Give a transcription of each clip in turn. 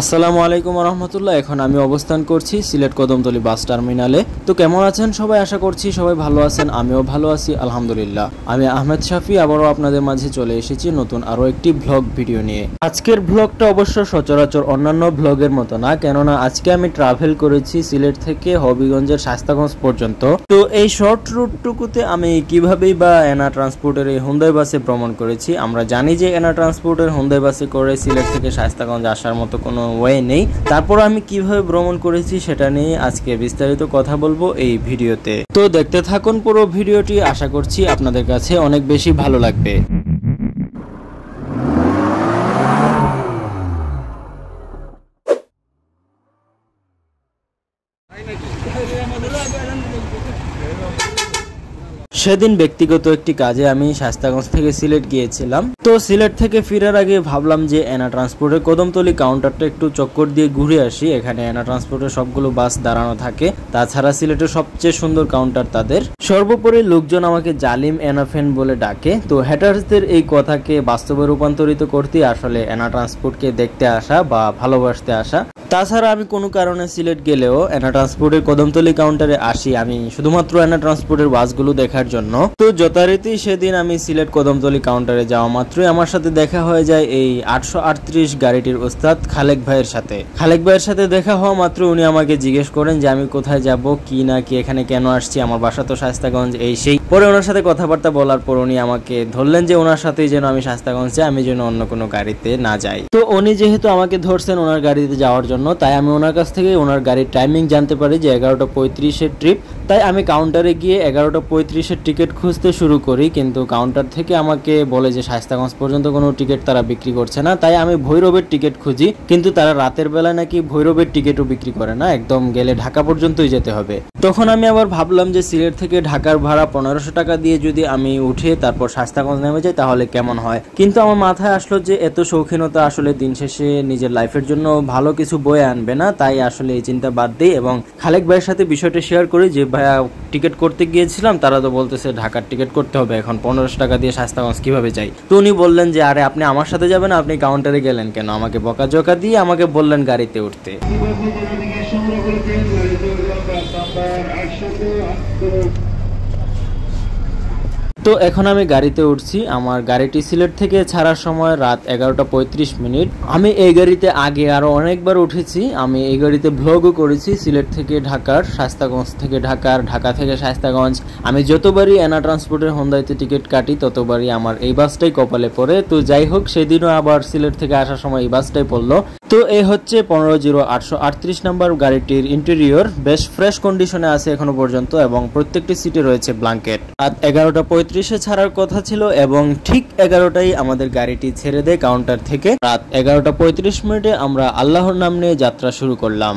আসসালামু আলাইকুম রহমতুল্লাহ। এখন আমি অবস্থান করছি সিলেট কদমতলী বাস টার্মিনালে। তো কেমন আছেন সবাই? আশা করছি সবাই ভালো আছেন, আমিও ভালো আছি আলহামদুলিল্লাহ। আমি আহমেদ শাফি আবারও আপনাদের মাঝে চলে এসেছি নতুন আরো একটি ব্লগ ভিডিও নিয়ে। আজকের ব্লগটা অবশ্য সচরাচর অন্যান্য ব্লগের মতো না, কেননা আজকে আমি ট্রাভেল করেছি সিলেট থেকে হবিগঞ্জের শায়েস্তাগঞ্জ পর্যন্ত। তো এই শর্ট রুটটুকুতে আমি কিভাবেই বা এনা ট্রান্সপোর্টের এই হুন্দাই বাসে ভ্রমণ করেছি। আমরা জানি যে এনা ট্রান্সপোর্টের হুন্দাই বাসে করে সিলেট থেকে শায়েস্তাগঞ্জ আসার মতো কোনো ওয়ে নেই। তারপর আমি কিভাবে ভ্রমণ করেছি সেটা নিয়ে আজকে বিস্তারিত কথা বলবো এই ভিডিওতে। তো দেখতে থাকুন পুরো ভিডিওটি, আশা করছি আপনাদের কাছে অনেক বেশি ভালো লাগবে। সেদিন ব্যক্তিগত একটি কাজে আমি শায়েস্তাগঞ্জ থেকে সিলেট গিয়েছিলাম। তো সিলেট থেকে ফেরার আগে ভাবলাম যে এনা ট্রান্সপোর্টের কদমতলী কাউন্টারটা একটু চক্কর দিয়ে ঘুরে আসি। এখানে এনা ট্রান্সপোর্টের সবগুলো বাস দাঁড়ানো থাকে, তাছাড়া সিলেটের সবচেয়ে সুন্দর কাউন্টার তাদের। সর্বোপরি লোকজন আমাকে জালিম এনা ফ্যান বলে ডাকে। তো হ্যাটার্সদের এই কথাকে বাস্তবে রূপান্তরিত করতে আসলে এনা ট্রান্সপোর্টকে দেখতে আসা বা ভালোবাসতে আসা। তাছাড়া আমি কোনো কারণে সিলেট গেলেও এনা ট্রান্সপোর্টের কদমতলী কাউন্টারে আসি আমি শুধুমাত্র এনা ট্রান্সপোর্টের বাসগুলো দেখার জন্য। তো যথারীতি সেদিন আমি সিলেট কদমতলী কাউন্টারে যাওয়া মাত্রই আমার সাথে দেখা হয়ে যায় এই 838 গাড়িটির ওস্তাদ খালেক ভাইয়ের সাথে। খালেক ভাইয়ের সাথে দেখা হওয়া মাত্র উনি আমাকে জিজ্ঞেস করেন যে আমি কোথায় যাব, কি না কি, এখানে কেন আসছি, আমার বাসা তো শায়েস্তাগঞ্জ, এই সেই। পরে ওনার সাথে কথাবার্তা বলার পর উনি আমাকে ধরলেন যে ওনার সাথেই যেন আমি শায়েস্তাগঞ্জ যাই, আমি যেন অন্য কোনো গাড়িতে না যাই। তো উনি যেহেতু আমাকে ধরছেন ওনার গাড়িতে যাওয়ার জন্য, তাই আমি ওনার কাছ থেকে ওনার গাড়ির টাইমিং জানতে পারি যে 11:35 ট্রিপ। তাই আমি কাউন্টারে গিয়ে 11:35 টিকিট খুঁজতে শুরু করি, কিন্তু কাউন্টার থেকে আমাকে বলে যে শায়েস্তাগঞ্জ পর্যন্ত কোনো টিকিট তারা বিক্রি করছে না। তাই আমি ভৈরবের টিকিট খুঁজি, কিন্তু তারা রাতের বেলা নাকি ভৈরবের টিকিটও বিক্রি করে না, একদম গেলে ঢাকা পর্যন্তই যেতে হবে। তখন আমি আবার ভাবলাম যে সিলেট থেকে ঢাকার ভাড়া 1500 টাকা দিয়ে যদি আমি উঠে তারপর শায়েস্তাগঞ্জ নেমে যাই তাহলে কেমন হয়। কিন্তু আমার মাথায় আসলো যে এত শৌখিনতা আসলে দিন শেষে নিজের লাইফের জন্য ভালো কিছু বয়ে আনবে না। তাই আসলে এই চিন্তা বাদ দিই এবং খালেক ভাইয়ের সাথে বিষয়টা শেয়ার করি যে ভাইয়া টিকিট করতে গিয়েছিলাম, তারা তো বলতেছে ঢাকার টিকিট করতে হবে, এখন 1500 টাকা দিয়ে শায়েস্তাগঞ্জ কিভাবে যাই। তো উনি বললেন যে আরে আপনি আমার সাথে যাবেন, আপনি কাউন্টারে গেলেন কেন, আমাকে বকাঝকা দিয়ে আমাকে বললেন গাড়িতে উঠতে। তো এখন আমি গাড়িতে উঠছি। আমার গাড়িটি সিলেট থেকে ছাড়ার সময় রাত 11:35। আমি এই গাড়িতে আগে আরো অনেকবার উঠেছি, আমি এই গাড়িতে ভ্লগও করেছি সিলেট থেকে ঢাকার, শায়েস্তাগঞ্জ থেকে ঢাকার, ঢাকা থেকে শায়েস্তাগঞ্জ। আমি যতবারই এনা ট্রান্সপোর্টের হুন্দাইতে টিকিট কাটি ততবারই আমার এই বাসটাই কপালে পড়ে। তো যাই হোক, সেদিনও আবার সিলেট থেকে আসার সময় এই বাসটাই পড়লো। তো এই হচ্ছে 150838 নাম্বার গাড়িটির ইন্টেরিয়র, বেশ ফ্রেশ কন্ডিশনে আছে এখনো পর্যন্ত এবং প্রত্যেকটি সিটে রয়েছে ব্ল্যাঙ্কেট। রাত 11:35 ছাড়ার কথা ছিল এবং ঠিক 11টায় আমাদের গাড়িটি ছেড়ে দেয় কাউন্টার থেকে। রাত 11:35 আমরা আল্লাহর নাম নিয়ে যাত্রা শুরু করলাম।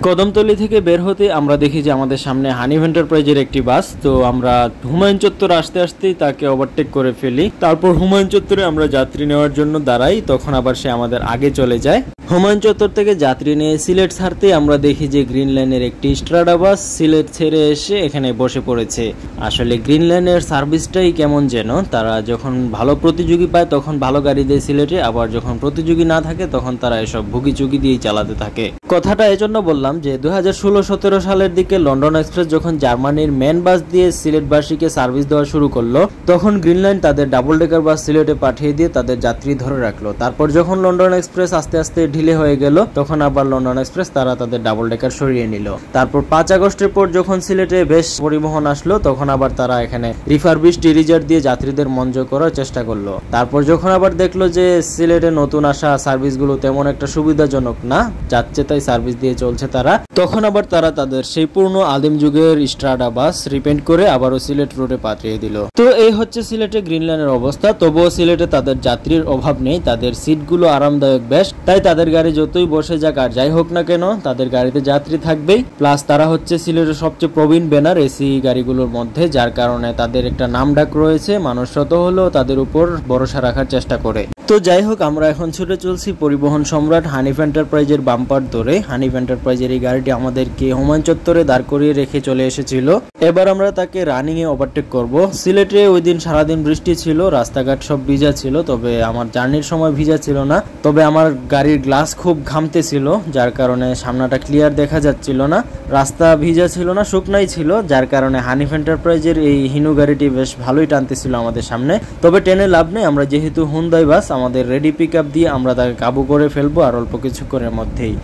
কদমতলী থেকে বের হতে আমরা দেখি যে আমাদের সামনে হানিফ এন্টারপ্রাইজের একটি বাস। তো আমরা হুমায়ুন চত্বর আসতে আসতেই তাকে ওভারটেক করে ফেলি। তারপর হুমায়ুন চত্বরে আমরা যাত্রী নেওয়ার জন্য দাঁড়াই, তখন আবার সে আমাদের আগে চলে যায়। হুমায়ুন চত্বর থেকে যাত্রী নিয়ে সিলেট ছাড়তে আমরা দেখি যে গ্রিন লাইনের একটি স্ট্রাডা বাস সিলেট ছেড়ে এসে এখানে বসে পড়েছে। আসলে গ্রিন লাইনের সার্ভিসটাই কেমন যেন, তারা যখন ভালো প্রতিযোগী পায় তখন ভালো গাড়ি দেয় সিলেটে, আবার যখন প্রতিযোগী না থাকে তখন তারা এসব ভুগিচুগি দিয়েই চালাতে থাকে। কথাটা এজন্য বললাম যে 2016-17 সালের দিকে লন্ডন এক্সপ্রেস যখন জার্মানির মেন বাস দিয়ে সিলেটবাসীকে সার্ভিস দেওয়া শুরু করলো, তখন গ্রিন লাইন তাদের ডাবল ডেকার বাস সিলেটে পাঠিয়ে দিয়ে তাদের যাত্রী ধরে রাখলো। তারপর যখন লন্ডন এক্সপ্রেস আস্তে আস্তে ঢিলে হয়ে গেল, তখন আবার লন্ডন এক্সপ্রেস তারা তাদের ডাবল ডেকার সরিয়ে নিল। তারপর 5 আগস্টের পর যখন সিলেটে বেশ পরিবহন আসলো, তখন আবার তারা এখানে রিফারবিশড ডিরিজার দিয়ে যাত্রীদের মন জয় করার চেষ্টা করলো। তারপর যখন আবার দেখলো যে সিলেটে নতুন আসা সার্ভিসগুলো তেমন একটা সুবিধাজনক না, যাচ্ছে তাই সার্ভিস দিয়ে চলছে তারা, তখন আবার তারা তাদের সেই পুরনো আদিম যুগের স্ট্রাডা বাস রিপেন্ট করে আবারও সিলেট রোডে পাঠিয়ে দিল। তো এই হচ্ছে সিলেটে গ্রিন লাইনের অবস্থা। তবুও সিলেটে তাদের যাত্রীর অভাব নেই, তাদের সিটগুলো আরামদায়ক বেশ, তাই তাদের গাড়ি যতই বসে যাক আর যাই হোক না কেন তাদের গাড়িতে যাত্রী থাকবেই। প্লাস তারা হচ্ছে সিলেটের সবচেয়ে প্রবীণ ব্যানার এসি গাড়িগুলোর মধ্যে, যার কারণে তাদের একটা নাম ডাক রয়েছে, মানুষ শত হলেও তাদের উপর ভরসা রাখার চেষ্টা করে। তো যাই হোক, আমরা এখন ছুটে চলছি পরিবহন সম্রাট হানিফ এন্টারপ্রাইজের বাম্পার ধরে। হানিফ এন্টারপ্রাইজের এই গাড়িটি আমাদেরকে হুমায়ুন চত্বরে দাঁড় করিয়ে রেখে চলে এসেছিল। এবার আমরা তাকে রানিং এ ওভারটেক করব। সিলেটে ওই দিন সারাদিন বৃষ্টি ছিল, রাস্তাঘাট সব ভিজা ছিল, তবে আমার জার্নির সময় ভিজা ছিল না। তবে আমার গাড়ির গ্লাস খুব ঘামতেছিল, যার কারণে সামনাটা ক্লিয়ার দেখা যাচ্ছিল না। রাস্তা ভিজা ছিল না, শুকনাই ছিল, যার কারণে হানিফ এন্টারপ্রাইজের এই হিনু গাড়িটি বেশ ভালোই টানতেছিল আমাদের সামনে। তবে টেনে লাভ নেই, আমরা যেহেতু হুন্দাই বাস, আমাদের রেডি পিক আপ দিয়ে আমরা তাকে কাবু করে ফেলবো আর অল্প কিছুক্ষণের মধ্যেই।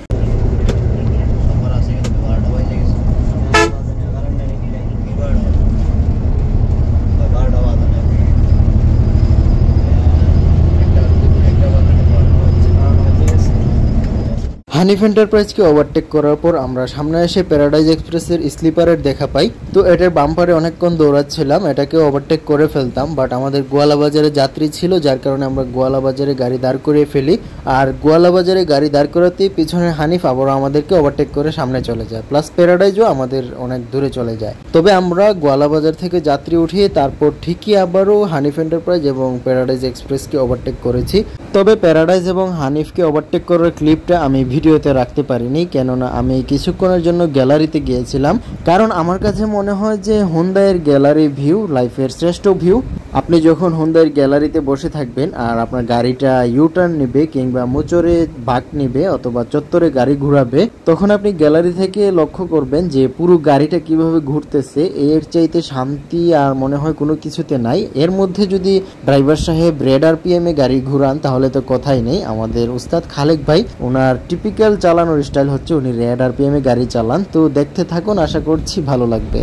হানিফ এন্টারপ্রাইজকে ওভারটেক করার পর আমরা সামনে এসে প্যারাডাইজ এক্সপ্রেসের স্লিপারের দেখা পাই। তো এটার বাম্পারে অনেকক্ষণ দৌড়াচ্ছিলাম, এটাকে ওভারটেক করে ফেলতাম, বাট আমাদের গোয়ালা বাজারে যাত্রী ছিল, যার কারণে আমরা গোয়ালা বাজারে গাড়ি দাঁড় করিয়ে ফেলি। আর গোয়ালা বাজারে গাড়ি দাঁড় করাতেই পিছনে হানিফ আবারও আমাদেরকে ওভারটেক করে সামনে চলে যায়, প্লাস প্যারাডাইজও আমাদের অনেক দূরে চলে যায়। তবে আমরা গোয়ালা বাজার থেকে যাত্রী উঠিয়ে তারপর ঠিকই আবারও হানিফ এন্টারপ্রাইজ এবং প্যারাডাইজ এক্সপ্রেসকে ওভারটেক করেছি। তবে প্যারাডাইজ এবং হানিফকে ওভারটেক করার ক্লিপটা আমি ভিডিওতে রাখতে পারিনি, কেননা আমি কিছুক্ষণের জন্য গ্যালারিতে গিয়েছিলাম। কারণ আমার কাছে মনে হয় যে হুন্দাইয়ের গ্যালারি ভিউ লাইফের শ্রেষ্ঠ ভিউ। আপনি যখন হুন্দাইয়ের গ্যালারিতে বসে থাকবেন আর আপনার গাড়িটা ইউটার্ন নেবে কিংবা মোচরে বাঁক নেবে অথবা চত্বরে গাড়ি ঘুরাবে, তখন আপনি গ্যালারি থেকে লক্ষ্য করবেন যে পুরো গাড়িটা কিভাবে ঘুরতেছে। এর চাইতে শান্তি আর মনে হয় কোনো কিছুতে নাই। এর মধ্যে যদি ড্রাইভার সাহেব রেড আরপিএম এ গাড়ি ঘুরান তাহলে তো কথাই নেই। আমাদের উস্তাদ খালেক ভাই, ওনার টিপিক্যাল চালানোর স্টাইল হচ্ছে উনি রেড আরপিএম এ গাড়ি চালান। তো দেখতে থাকুন, আশা করছি ভালো লাগবে।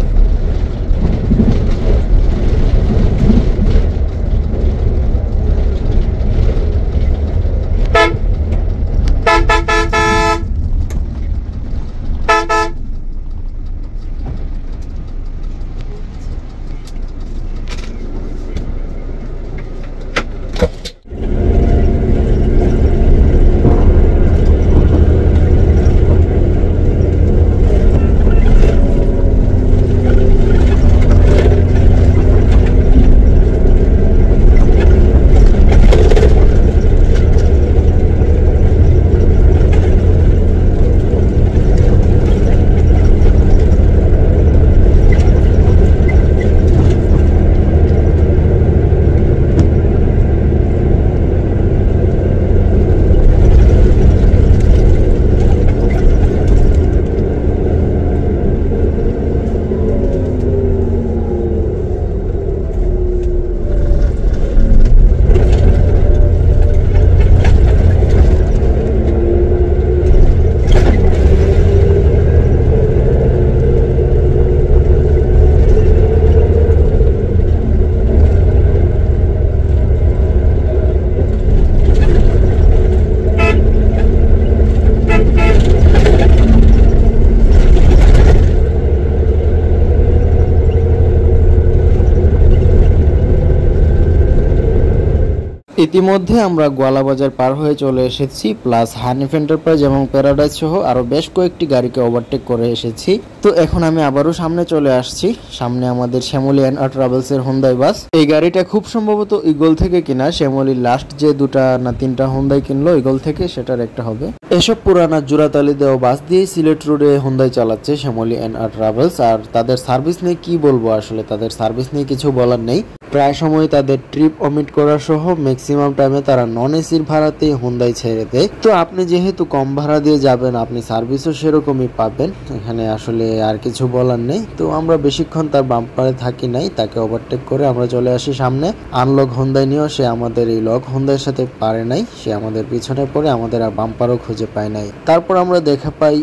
ইতিমধ্যে আমরা গোয়ালা বাজার পার হয়ে চলে এসেছি, প্লাস হানিফ এন্টারপ্রাইজ এবং প্যারাডাইজ সহ আরো বেশ কয়েকটি গাড়িকে ওভারটেক করে এসেছি। তো এখন আমি আবারও সামনে চলে আসছি। সামনে আমাদের শ্যামলী এন্ড ট্রাভেলস এর হুন্দাই বাস। এই গাড়িটা খুব সম্ভবত ইগল থেকে কিনা। শ্যামলীর লাস্ট যে দুটা না তিনটা হুন্দাই কিনলো ইগল থেকে, সেটার একটা হবে। এসব পুরানা জোড়াতালি দেওয়া বাস দিয়ে সিলেট রোডে হুন্দাই চালাচ্ছে শ্যামলী এন্ড ট্রাভেলস। আর তাদের সার্ভিস নিয়ে কি বলবো, আসলে তাদের সার্ভিস নিয়ে কিছু বলার নেই। প্রায় সময় তাদের ট্রিপ অমিট করা সহ ম্যাক্সিমাম টাইমে তারা নন এসির ভাড়াতেই হুন্দাই ছেড়ে দেয়। তো আপনি যেহেতু কম ভাড়া দিয়ে যাবেন, আপনি সার্ভিসও সেরকমই পাবেন। এখানে আসলে আর কিছু বলার নেই। তো আমরা বেশিক্ষণ তার বাম্পারে থাকি নাই, তাকে ওভারটেক করে আমরা চলে আসি সামনে। আনলক হুন্দাই নিয়েও সে আমাদের এই লক হুন্দাইয়ের সাথে পারে নাই, সে আমাদের পিছনে পড়ে আমাদের আর বাম্পারও খুঁজে পায় নাই। তারপর আমরা দেখা পাই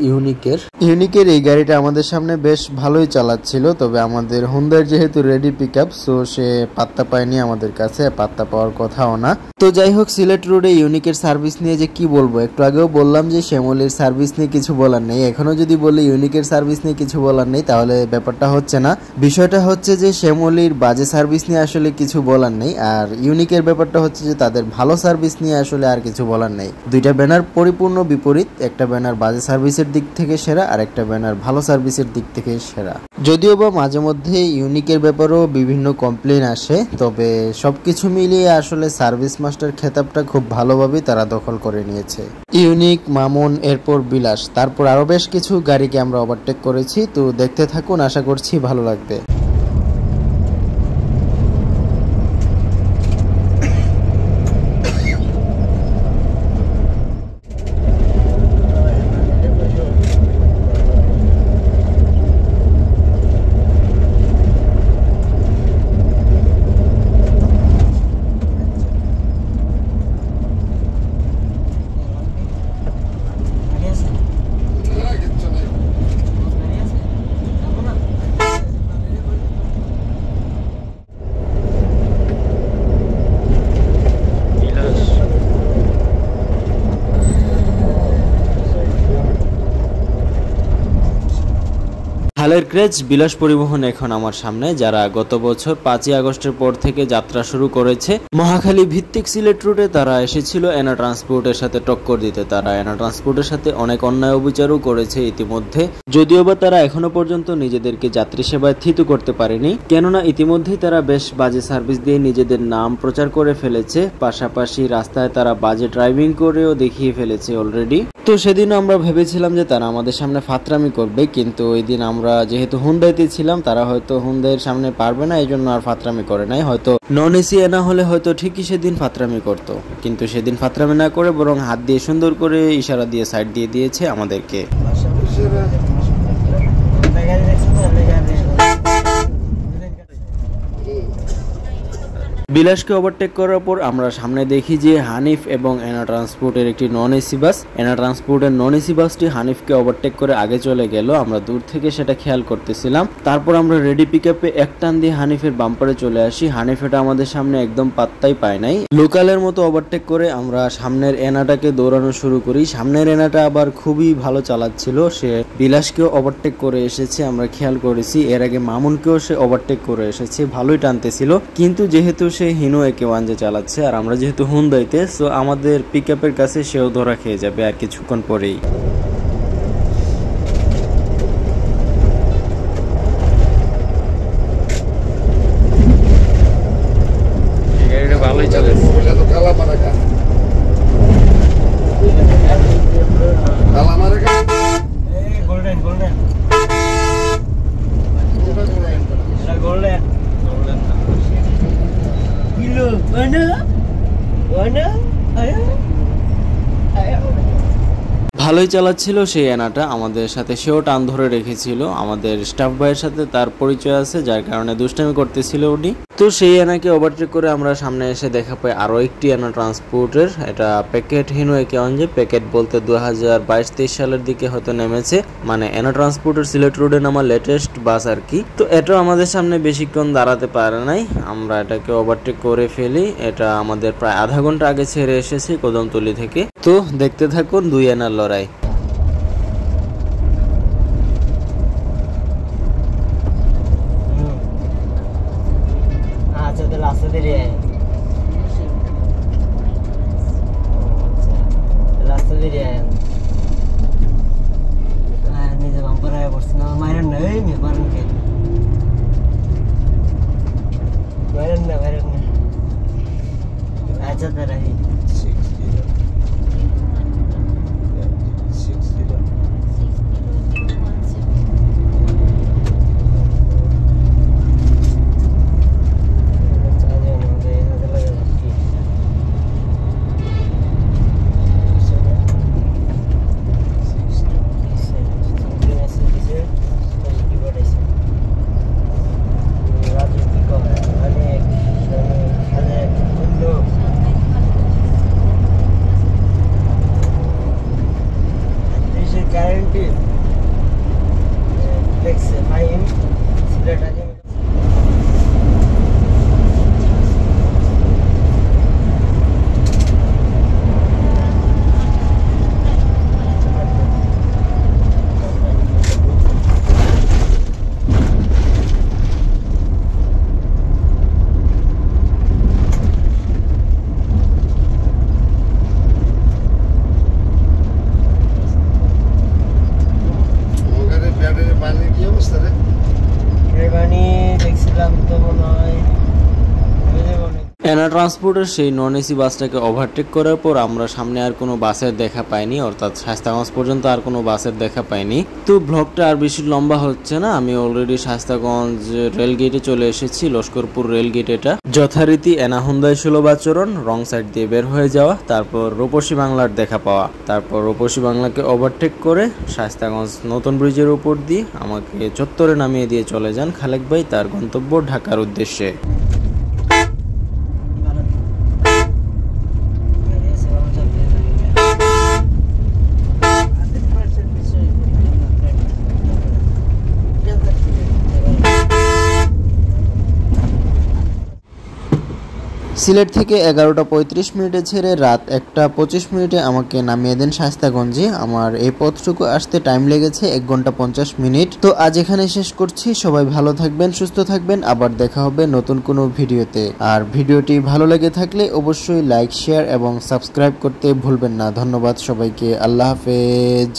ইউনিকের এই গাড়িটা আমাদের সামনে বেশ ভালোই চালাচ্ছিল। তবে আমাদের হুন্দাইয়ের যেহেতু রেডি পিক আপ, সো সে পাত্তা পায়নি আমাদের কাছে, পাত্তা পাওয়ার কথাও না। তো যাই হোক, সিলেট রোডে ইউনিকের সার্ভিস নিয়ে যে কি বলবো, একটু আগেও বললাম যে শ্যামলীর সার্ভিস নিয়ে কিছু বলার নেই। এখনো যদি বলি ইউনিকের সার্ভিস নিয়ে কিছু বলার নেই, তাহলে ব্যাপারটা হচ্ছে না। বিষয়টা হচ্ছে যে শ্যামলীর বাজে সার্ভিস নিয়ে আসলে কিছু বলার নেই, আর ইউনিকের ব্যাপারটা হচ্ছে যে তাদের ভালো সার্ভিস নিয়ে আসলে আর কিছু বলার নেই। দুইটা ব্যানার পরিপূর্ণ বিপরীত। একটা ব্যানার বাজে সার্ভিসের দিক থেকে সেরা, আর একটা ব্যানার ভালো সার্ভিসের দিক থেকে সেরা। যদিও বা মাঝে মধ্যে ইউনিকের ব্যাপারেও বিভিন্ন কমপ্লেন আসে, তবে সবকিছু মিলিয়ে আসলে সার্ভিস মাস্টার খেতাবটা খুব ভালোভাবেই তারা দখল করে নিয়েছে। ইউনিক, মামুন, এরপর বিলাস, তারপর আরো বেশ কিছু গাড়িকে আমরা ওভারটেক করেছি। তো দেখতে থাকুন, আশা করছি ভালো লাগবে। হালের ক্রেজ বিলাস পরিবহন এখন আমার সামনে, যারা গত বছর 5ই আগস্টের পর থেকে যাত্রা শুরু করেছে মহাখালী ভিত্তিক সিলেট রুটে। তারা এসেছিল এনা ট্রান্সপোর্টের সাথে টক্কর দিতে। তারা এনা ট্রান্সপোর্টের সাথে অনেক অন্যায় অবিচারও করেছে ইতিমধ্যে, যদিও বা তারা এখনো পর্যন্ত নিজেদেরকে যাত্রী সেবায় থিতু করতে পারেনি, কেননা ইতিমধ্যেই তারা বেশ বাজে সার্ভিস দিয়ে নিজেদের নাম প্রচার করে ফেলেছে। পাশাপাশি রাস্তায় তারা বাজে ড্রাইভিং করেও দেখিয়ে ফেলেছে অলরেডি। তো সেদিন আমরা ভেবেছিলাম যে তারা আমাদের সামনে ফাতরামি করবে, কিন্তু ওই দিন আমরা যেহেতু হুন্ডাইতে ছিলাম, তারা হয়তো হুন্ডাইয়ের সামনে পারবে না, এই জন্য আর ফাতরামি করে নাই। হয়তো নন এসি এনা হলে হয়তো ঠিকই সেদিন ফাতরামি করতো, কিন্তু সেদিন ফাতরামি না করে বরং হাত দিয়ে সুন্দর করে ইশারা দিয়ে সাইড দিয়ে দিয়েছে আমাদেরকে। বিলাসকে ওভারটেক করার পর আমরা সামনে দেখি যে হানিফ এবং এনা ট্রান্সপোর্টের একটি নন এসি বাস, এনা ট্রান্সপোর্টের নন এসি বাসটি হানিফকে ওভারটেক করে আগে চলে গেল। আমরা দূর থেকে সেটা খেয়াল করতেছিলাম। তারপর আমরা রেডি পিকআপে এক টান দিয়ে হানিফের বাম্পারে চলে আসি। হানিফ এটা আমাদের সামনে একদম পাত্তাই পায় নাই। লোকালের মতো ওভারটেক করে আমরা সামনের এনাটাকে দৌড়ানো শুরু করি। সামনের এনাটা আবার খুবই ভালো চালাচ্ছিল, সে বিলাসকেও ওভারটেক করে এসেছে, আমরা খেয়াল করেছি। এর আগে মামুনকেও সে ওভারটেক করে এসেছে, ভালোই টানতেছিল। কিন্তু যেহেতু সে হিনো একে-1 যে চালাচ্ছে আর আমরা যেহেতু হুন্ডাইতে, সো আমাদের পিকআপের কাছে সেও ধরা খেয়ে যাবে আর কিছুক্ষণ পরেই। ভালোই চলেছে। ভালোই চালাচ্ছিল সেই এনাটা আমাদের সাথে, সেও টান ধরে রেখেছিল। আমাদের স্টাফ ভাইয়ের সাথে তার পরিচয় আছে, যার কারণে দুষ্টামি করতেছিল উনি। তো সেই এনাকে ওভারটেক করে আমরা সামনে এসে দেখা পাই আরো একটি এনা ট্রান্সপোর্টের, এটা প্যাকেট হিনো একে-1 যে, প্যাকেট বলতে 2022-23 সালের দিকে হয়তো নেমেছে, মানে এনা ট্রান্সপোর্টের সিলেট রোডে নামা লেটেস্ট বাস আর কি। তো এটা আমাদের সামনে বেশিক্ষণ দাঁড়াতে পারে নাই, আমরা এটাকে ওভারটেক করে ফেলি। এটা আমাদের প্রায় আধা ঘন্টা আগে ছেড়ে এসেছি কদমতলী থেকে। তো দেখতে থাকুন দুই এনার লড়াই। ট্রান্সপোর্টের সেই নন এসি বাসটাকে ওভারটেক করার পর আমরা সামনে আর কোনো বাসের দেখা পাইনি, অর্থাৎ শায়েস্তাগঞ্জ পর্যন্ত আর কোনো বাসের দেখা পাইনি। তো ব্লগটা আর বেশি লম্বা হচ্ছে না, আমি অলরেডি শায়েস্তাগঞ্জ রেলগেটে চলে এসেছি। লস্করপুর রেলগেট এটা। যথারীতি এনা হুন্দাই সুলভ আচরণ, রং সাইড দিয়ে বের হয়ে যাওয়া, তারপর রূপসী বাংলার দেখা পাওয়া, তারপর রূপসী বাংলাকে ওভারটেক করে শায়েস্তাগঞ্জ নতুন ব্রিজের উপর দিয়ে আমাকে চত্বরে নামিয়ে দিয়ে চলে যান খালেক ভাই তার গন্তব্য ঢাকার উদ্দেশ্যে। সিলেট থেকে 11টা 35 মিনিটে ছেড়ে রাত 1টা 25 মিনিটে আমাকে নামিয়ে দেন শায়েস্তাগঞ্জে। আমার এই পথটুকু আসতে টাইম লেগেছে 1 ঘন্টা 50 মিনিট। তো আজ এখানে শেষ করছি। সবাই ভালো থাকবেন, সুস্থ থাকবেন, আবার দেখা হবে নতুন কোনো ভিডিওতে। আর ভিডিওটি ভালো লেগে থাকলে অবশ্যই লাইক, শেয়ার এবং সাবস্ক্রাইব করতে ভুলবেন না। ধন্যবাদ সবাইকে, আল্লাহ হাফেজ।